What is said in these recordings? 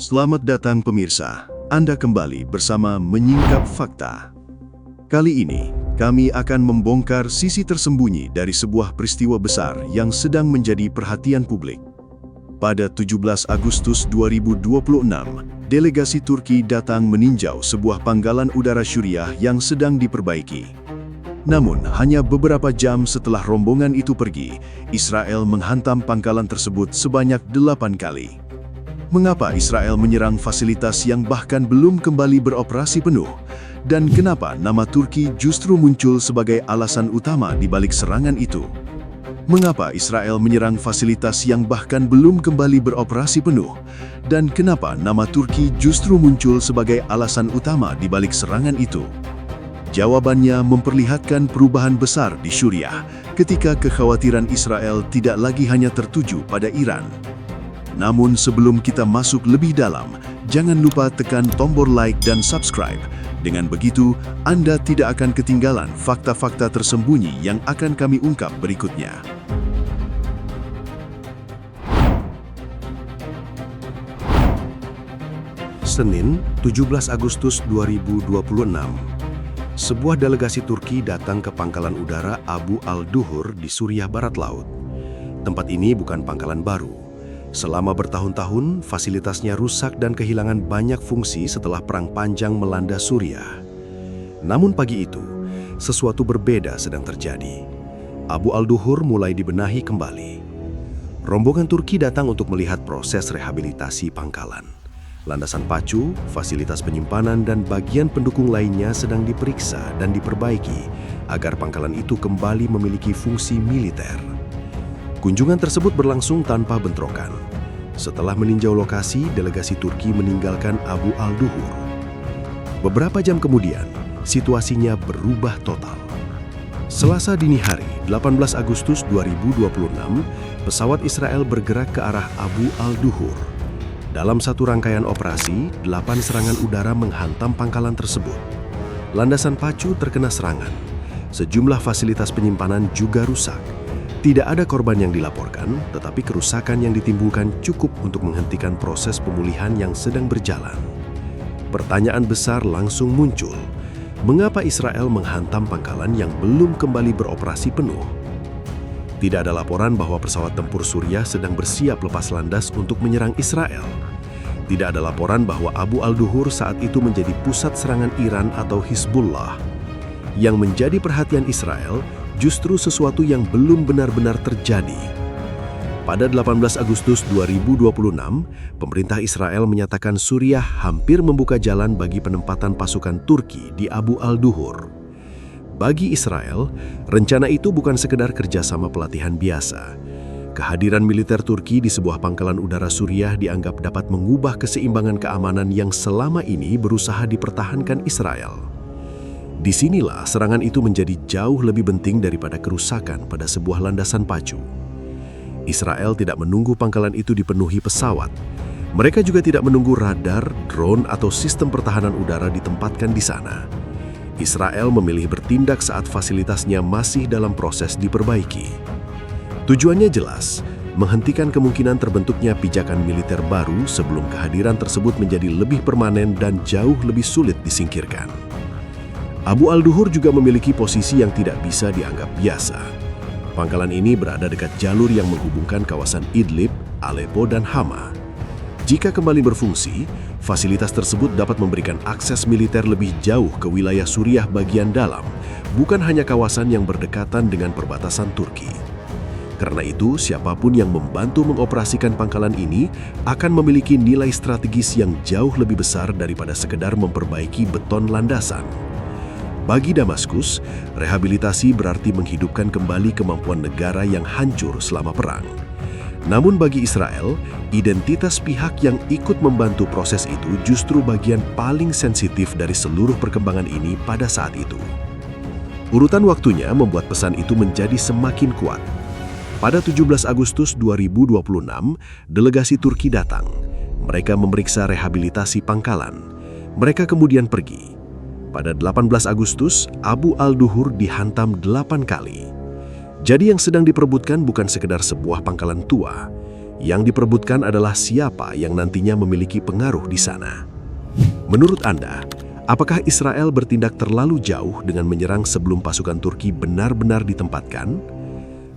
Selamat datang pemirsa, Anda kembali bersama Menyingkap Fakta. Kali ini, kami akan membongkar sisi tersembunyi dari sebuah peristiwa besar yang sedang menjadi perhatian publik. Pada 17 Agustus 2026, delegasi Turki datang meninjau sebuah pangkalan udara Suriah yang sedang diperbaiki. Namun, hanya beberapa jam setelah rombongan itu pergi, Israel menghantam pangkalan tersebut sebanyak 8 kali. Mengapa Israel menyerang fasilitas yang bahkan belum kembali beroperasi penuh? Dan kenapa nama Turki justru muncul sebagai alasan utama di balik serangan itu? Mengapa Israel menyerang fasilitas yang bahkan belum kembali beroperasi penuh? Dan kenapa nama Turki justru muncul sebagai alasan utama di balik serangan itu? Jawabannya memperlihatkan perubahan besar di Suriah ketika kekhawatiran Israel tidak lagi hanya tertuju pada Iran. Namun sebelum kita masuk lebih dalam, jangan lupa tekan tombol like dan subscribe. Dengan begitu, Anda tidak akan ketinggalan fakta-fakta tersembunyi yang akan kami ungkap berikutnya. Senin, 17 Agustus 2026. Sebuah delegasi Turki datang ke pangkalan udara Abu al-Duhur di Suriah Barat Laut. Tempat ini bukan pangkalan baru. Selama bertahun-tahun, fasilitasnya rusak dan kehilangan banyak fungsi setelah perang panjang melanda Suriah. Namun pagi itu, sesuatu berbeda sedang terjadi. Abu al-Duhur mulai dibenahi kembali. Rombongan Turki datang untuk melihat proses rehabilitasi pangkalan. Landasan pacu, fasilitas penyimpanan, dan bagian pendukung lainnya sedang diperiksa dan diperbaiki agar pangkalan itu kembali memiliki fungsi militer. Kunjungan tersebut berlangsung tanpa bentrokan. Setelah meninjau lokasi, delegasi Turki meninggalkan Abu al-Duhur. Beberapa jam kemudian, situasinya berubah total. Selasa dini hari, 18 Agustus 2026, pesawat Israel bergerak ke arah Abu al-Duhur. Dalam satu rangkaian operasi, 8 serangan udara menghantam pangkalan tersebut. Landasan pacu terkena serangan. Sejumlah fasilitas penyimpanan juga rusak. Tidak ada korban yang dilaporkan, tetapi kerusakan yang ditimbulkan cukup untuk menghentikan proses pemulihan yang sedang berjalan. Pertanyaan besar langsung muncul. Mengapa Israel menghantam pangkalan yang belum kembali beroperasi penuh? Tidak ada laporan bahwa pesawat tempur Suriah sedang bersiap lepas landas untuk menyerang Israel. Tidak ada laporan bahwa Abu al-Duhur saat itu menjadi pusat serangan Iran atau Hizbullah. Yang menjadi perhatian Israel justru sesuatu yang belum benar-benar terjadi. Pada 18 Agustus 2026, pemerintah Israel menyatakan Suriah hampir membuka jalan bagi penempatan pasukan Turki di Abu al-Duhur. Bagi Israel, rencana itu bukan sekedar kerjasama pelatihan biasa. Kehadiran militer Turki di sebuah pangkalan udara Suriah dianggap dapat mengubah keseimbangan keamanan yang selama ini berusaha dipertahankan Israel. Disinilah serangan itu menjadi jauh lebih penting daripada kerusakan pada sebuah landasan pacu. Israel tidak menunggu pangkalan itu dipenuhi pesawat. Mereka juga tidak menunggu radar, drone, atau sistem pertahanan udara ditempatkan di sana. Israel memilih bertindak saat fasilitasnya masih dalam proses diperbaiki. Tujuannya jelas, menghentikan kemungkinan terbentuknya pijakan militer baru sebelum kehadiran tersebut menjadi lebih permanen dan jauh lebih sulit disingkirkan. Abu al-Duhur juga memiliki posisi yang tidak bisa dianggap biasa. Pangkalan ini berada dekat jalur yang menghubungkan kawasan Idlib, Aleppo, dan Hama. Jika kembali berfungsi, fasilitas tersebut dapat memberikan akses militer lebih jauh ke wilayah Suriah bagian dalam, bukan hanya kawasan yang berdekatan dengan perbatasan Turki. Karena itu, siapapun yang membantu mengoperasikan pangkalan ini akan memiliki nilai strategis yang jauh lebih besar daripada sekedar memperbaiki beton landasan. Bagi Damaskus, rehabilitasi berarti menghidupkan kembali kemampuan negara yang hancur selama perang. Namun bagi Israel, identitas pihak yang ikut membantu proses itu justru bagian paling sensitif dari seluruh perkembangan ini pada saat itu. Urutan waktunya membuat pesan itu menjadi semakin kuat. Pada 17 Agustus 2026, delegasi Turki datang. Mereka memeriksa rehabilitasi pangkalan. Mereka kemudian pergi. Pada 18 Agustus, Abu al-Duhur dihantam 8 kali. Jadi yang sedang diperebutkan bukan sekedar sebuah pangkalan tua. Yang diperebutkan adalah siapa yang nantinya memiliki pengaruh di sana. Menurut Anda, apakah Israel bertindak terlalu jauh dengan menyerang sebelum pasukan Turki benar-benar ditempatkan?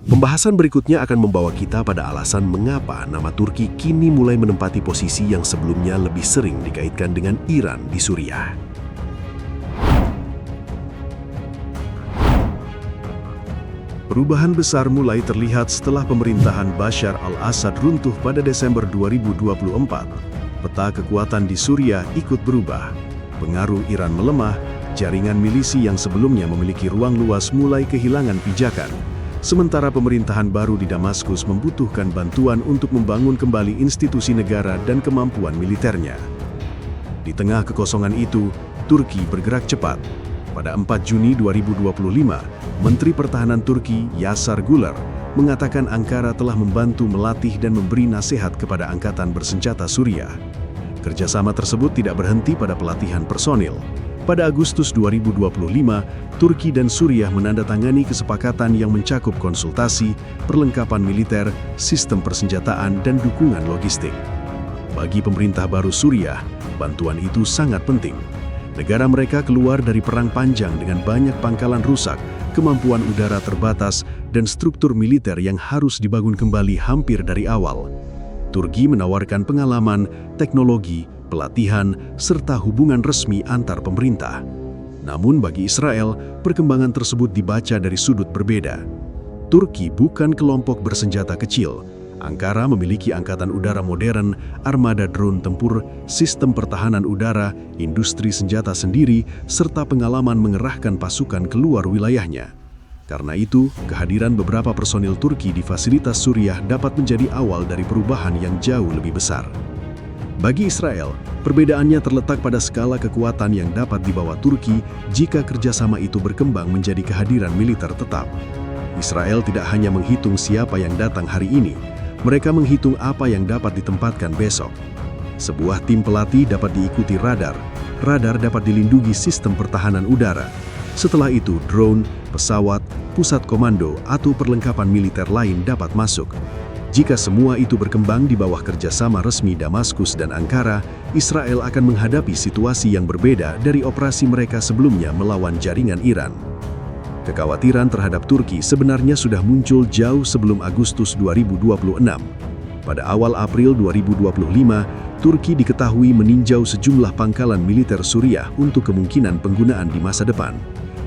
Pembahasan berikutnya akan membawa kita pada alasan mengapa nama Turki kini mulai menempati posisi yang sebelumnya lebih sering dikaitkan dengan Iran di Suriah. Perubahan besar mulai terlihat setelah pemerintahan Bashar al-Assad runtuh pada Desember 2024. Peta kekuatan di Suriah ikut berubah. Pengaruh Iran melemah, jaringan milisi yang sebelumnya memiliki ruang luas mulai kehilangan pijakan. Sementara pemerintahan baru di Damaskus membutuhkan bantuan untuk membangun kembali institusi negara dan kemampuan militernya. Di tengah kekosongan itu, Turki bergerak cepat. Pada 4 Juni 2025, Menteri Pertahanan Turki Yasar Güler mengatakan Ankara telah membantu melatih dan memberi nasihat kepada angkatan bersenjata Suriah. Kerjasama tersebut tidak berhenti pada pelatihan personil. Pada Agustus 2025, Turki dan Suriah menandatangani kesepakatan yang mencakup konsultasi, perlengkapan militer, sistem persenjataan, dan dukungan logistik. Bagi pemerintah baru Suriah, bantuan itu sangat penting. Negara mereka keluar dari perang panjang dengan banyak pangkalan rusak, kemampuan udara terbatas, dan struktur militer yang harus dibangun kembali hampir dari awal. Turki menawarkan pengalaman, teknologi, pelatihan, serta hubungan resmi antar pemerintah. Namun bagi Israel, perkembangan tersebut dibaca dari sudut berbeda. Turki bukan kelompok bersenjata kecil. Ankara memiliki angkatan udara modern, armada drone tempur, sistem pertahanan udara, industri senjata sendiri, serta pengalaman mengerahkan pasukan keluar wilayahnya. Karena itu, kehadiran beberapa personil Turki di fasilitas Suriah dapat menjadi awal dari perubahan yang jauh lebih besar. Bagi Israel, perbedaannya terletak pada skala kekuatan yang dapat dibawa Turki jika kerjasama itu berkembang menjadi kehadiran militer tetap. Israel tidak hanya menghitung siapa yang datang hari ini, mereka menghitung apa yang dapat ditempatkan besok. Sebuah tim pelatih dapat diikuti radar dapat dilindungi sistem pertahanan udara. Setelah itu, drone, pesawat, pusat komando, atau perlengkapan militer lain dapat masuk. Jika semua itu berkembang di bawah kerjasama resmi Damaskus dan Ankara, Israel akan menghadapi situasi yang berbeda dari operasi mereka sebelumnya melawan jaringan Iran. Kekhawatiran terhadap Turki sebenarnya sudah muncul jauh sebelum Agustus 2026. Pada awal April 2025, Turki diketahui meninjau sejumlah pangkalan militer Suriah untuk kemungkinan penggunaan di masa depan.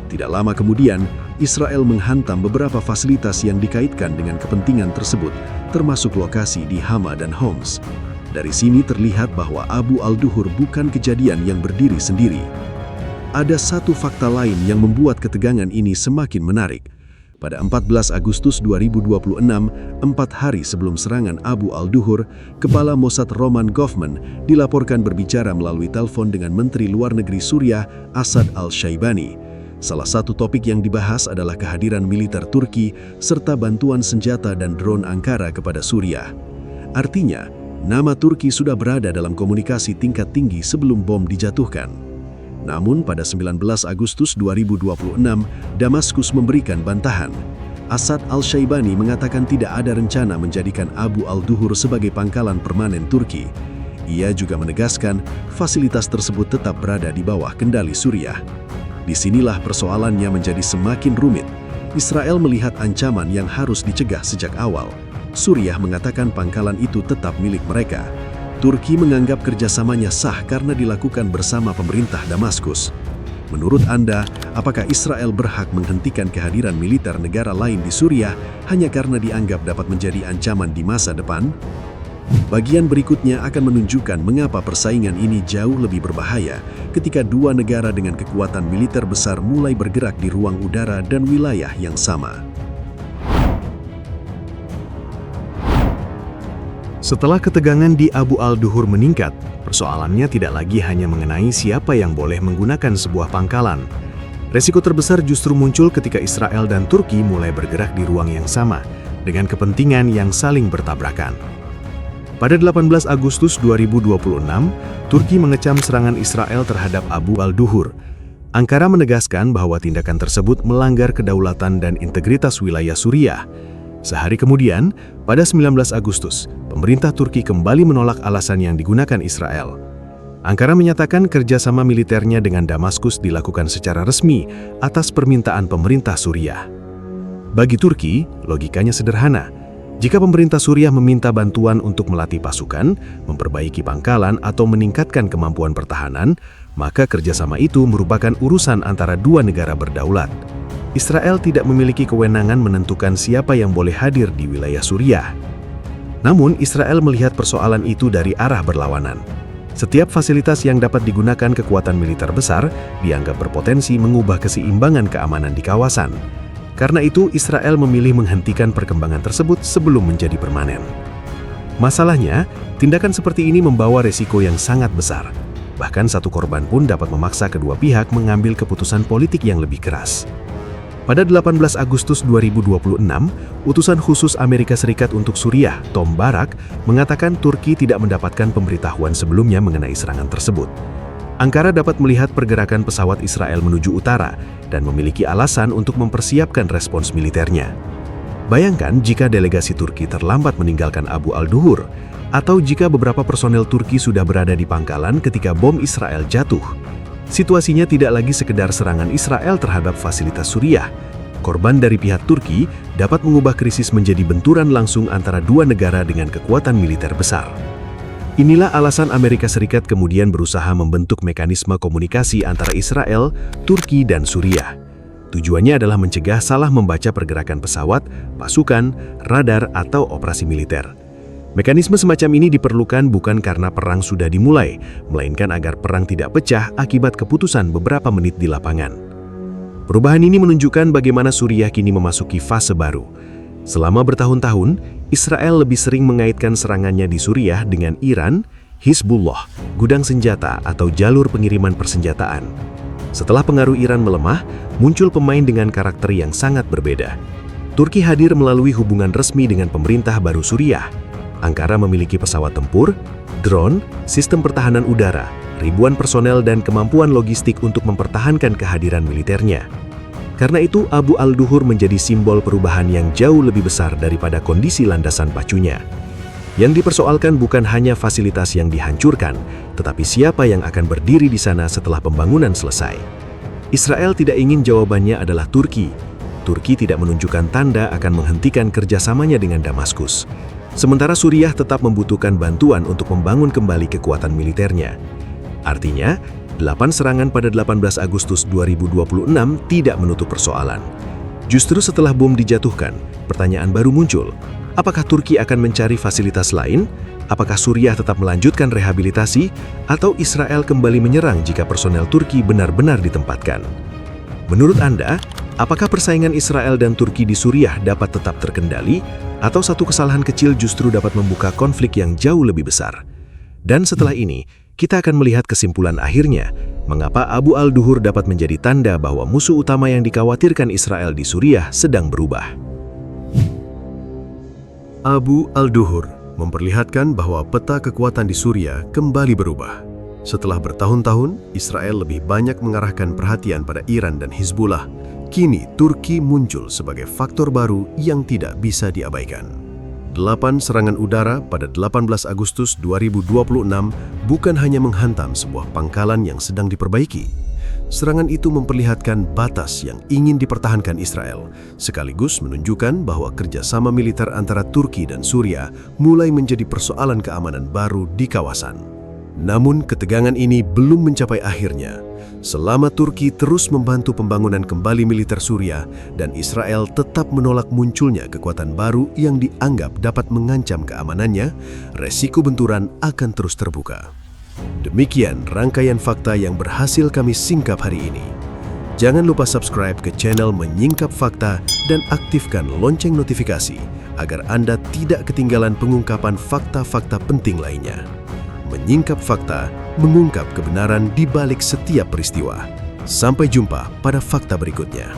Tidak lama kemudian, Israel menghantam beberapa fasilitas yang dikaitkan dengan kepentingan tersebut, termasuk lokasi di Hama dan Homs. Dari sini terlihat bahwa Abu al-Duhur bukan kejadian yang berdiri sendiri. Ada satu fakta lain yang membuat ketegangan ini semakin menarik. Pada 14 Agustus 2026, 4 hari sebelum serangan Abu al-Duhur, Kepala Mossad Roman Goffman dilaporkan berbicara melalui telepon dengan Menteri Luar Negeri Suriah Asad al-Shaibani. Salah satu topik yang dibahas adalah kehadiran militer Turki serta bantuan senjata dan drone Ankara kepada Suriah. Artinya, nama Turki sudah berada dalam komunikasi tingkat tinggi sebelum bom dijatuhkan. Namun pada 19 Agustus 2026, Damaskus memberikan bantahan. Asad al-Shaibani mengatakan tidak ada rencana menjadikan Abu al-Duhur sebagai pangkalan permanen Turki. Ia juga menegaskan fasilitas tersebut tetap berada di bawah kendali Suriah. Disinilah persoalannya menjadi semakin rumit. Israel melihat ancaman yang harus dicegah sejak awal. Suriah mengatakan pangkalan itu tetap milik mereka. Turki menganggap kerjasamanya sah karena dilakukan bersama pemerintah Damaskus. Menurut Anda, apakah Israel berhak menghentikan kehadiran militer negara lain di Suriah hanya karena dianggap dapat menjadi ancaman di masa depan? Bagian berikutnya akan menunjukkan mengapa persaingan ini jauh lebih berbahaya ketika dua negara dengan kekuatan militer besar mulai bergerak di ruang udara dan wilayah yang sama. Setelah ketegangan di Abu al-Duhur meningkat, persoalannya tidak lagi hanya mengenai siapa yang boleh menggunakan sebuah pangkalan. Resiko terbesar justru muncul ketika Israel dan Turki mulai bergerak di ruang yang sama, dengan kepentingan yang saling bertabrakan. Pada 18 Agustus 2026, Turki mengecam serangan Israel terhadap Abu al-Duhur. Ankara menegaskan bahwa tindakan tersebut melanggar kedaulatan dan integritas wilayah Suriah. Sehari kemudian, pada 19 Agustus, pemerintah Turki kembali menolak alasan yang digunakan Israel. Ankara menyatakan kerjasama militernya dengan Damaskus dilakukan secara resmi atas permintaan pemerintah Suriah. Bagi Turki, logikanya sederhana. Jika pemerintah Suriah meminta bantuan untuk melatih pasukan, memperbaiki pangkalan atau meningkatkan kemampuan pertahanan, maka kerjasama itu merupakan urusan antara dua negara berdaulat. Israel tidak memiliki kewenangan menentukan siapa yang boleh hadir di wilayah Suriah. Namun, Israel melihat persoalan itu dari arah berlawanan. Setiap fasilitas yang dapat digunakan kekuatan militer besar dianggap berpotensi mengubah keseimbangan keamanan di kawasan. Karena itu, Israel memilih menghentikan perkembangan tersebut sebelum menjadi permanen. Masalahnya, tindakan seperti ini membawa resiko yang sangat besar. Bahkan satu korban pun dapat memaksa kedua pihak mengambil keputusan politik yang lebih keras. Pada 18 Agustus 2026, utusan khusus Amerika Serikat untuk Suriah, Tom Barak, mengatakan Turki tidak mendapatkan pemberitahuan sebelumnya mengenai serangan tersebut. Ankara dapat melihat pergerakan pesawat Israel menuju utara dan memiliki alasan untuk mempersiapkan respons militernya. Bayangkan jika delegasi Turki terlambat meninggalkan Abu al-Duhur, atau jika beberapa personel Turki sudah berada di pangkalan ketika bom Israel jatuh. Situasinya tidak lagi sekedar serangan Israel terhadap fasilitas Suriah. Korban dari pihak Turki dapat mengubah krisis menjadi benturan langsung antara dua negara dengan kekuatan militer besar. Inilah alasan Amerika Serikat kemudian berusaha membentuk mekanisme komunikasi antara Israel, Turki, dan Suriah. Tujuannya adalah mencegah salah membaca pergerakan pesawat, pasukan, radar, atau operasi militer. Mekanisme semacam ini diperlukan bukan karena perang sudah dimulai, melainkan agar perang tidak pecah akibat keputusan beberapa menit di lapangan. Perubahan ini menunjukkan bagaimana Suriah kini memasuki fase baru. Selama bertahun-tahun, Israel lebih sering mengaitkan serangannya di Suriah dengan Iran, Hizbullah, gudang senjata atau jalur pengiriman persenjataan. Setelah pengaruh Iran melemah, muncul pemain dengan karakter yang sangat berbeda. Turki hadir melalui hubungan resmi dengan pemerintah baru Suriah. Ankara memiliki pesawat tempur, drone, sistem pertahanan udara, ribuan personel dan kemampuan logistik untuk mempertahankan kehadiran militernya. Karena itu, Abu al-Duhur menjadi simbol perubahan yang jauh lebih besar daripada kondisi landasan pacunya. Yang dipersoalkan bukan hanya fasilitas yang dihancurkan, tetapi siapa yang akan berdiri di sana setelah pembangunan selesai. Israel tidak ingin jawabannya adalah Turki. Turki tidak menunjukkan tanda akan menghentikan kerjasamanya dengan Damaskus. Sementara Suriah tetap membutuhkan bantuan untuk membangun kembali kekuatan militernya. Artinya, 8 serangan pada 18 Agustus 2026 tidak menutup persoalan. Justru setelah bom dijatuhkan, pertanyaan baru muncul. Apakah Turki akan mencari fasilitas lain? Apakah Suriah tetap melanjutkan rehabilitasi? Atau Israel kembali menyerang jika personel Turki benar-benar ditempatkan? Menurut Anda, apakah persaingan Israel dan Turki di Suriah dapat tetap terkendali? Atau satu kesalahan kecil justru dapat membuka konflik yang jauh lebih besar? Dan setelah ini, kita akan melihat kesimpulan akhirnya, mengapa Abu al-Duhur dapat menjadi tanda bahwa musuh utama yang dikhawatirkan Israel di Suriah sedang berubah. Abu al-Duhur memperlihatkan bahwa peta kekuatan di Suriah kembali berubah. Setelah bertahun-tahun, Israel lebih banyak mengarahkan perhatian pada Iran dan Hizbullah. Kini, Turki muncul sebagai faktor baru yang tidak bisa diabaikan. 8 serangan udara pada 18 Agustus 2026 bukan hanya menghantam sebuah pangkalan yang sedang diperbaiki. Serangan itu memperlihatkan batas yang ingin dipertahankan Israel, sekaligus menunjukkan bahwa kerjasama militer antara Turki dan Suriah mulai menjadi persoalan keamanan baru di kawasan. Namun ketegangan ini belum mencapai akhirnya. Selama Turki terus membantu pembangunan kembali militer Suriah dan Israel tetap menolak munculnya kekuatan baru yang dianggap dapat mengancam keamanannya, resiko benturan akan terus terbuka. Demikian rangkaian fakta yang berhasil kami singkap hari ini. Jangan lupa subscribe ke channel Menyingkap Fakta dan aktifkan lonceng notifikasi agar Anda tidak ketinggalan pengungkapan fakta-fakta penting lainnya. Menyingkap fakta, mengungkap kebenaran di balik setiap peristiwa. Sampai jumpa pada fakta berikutnya.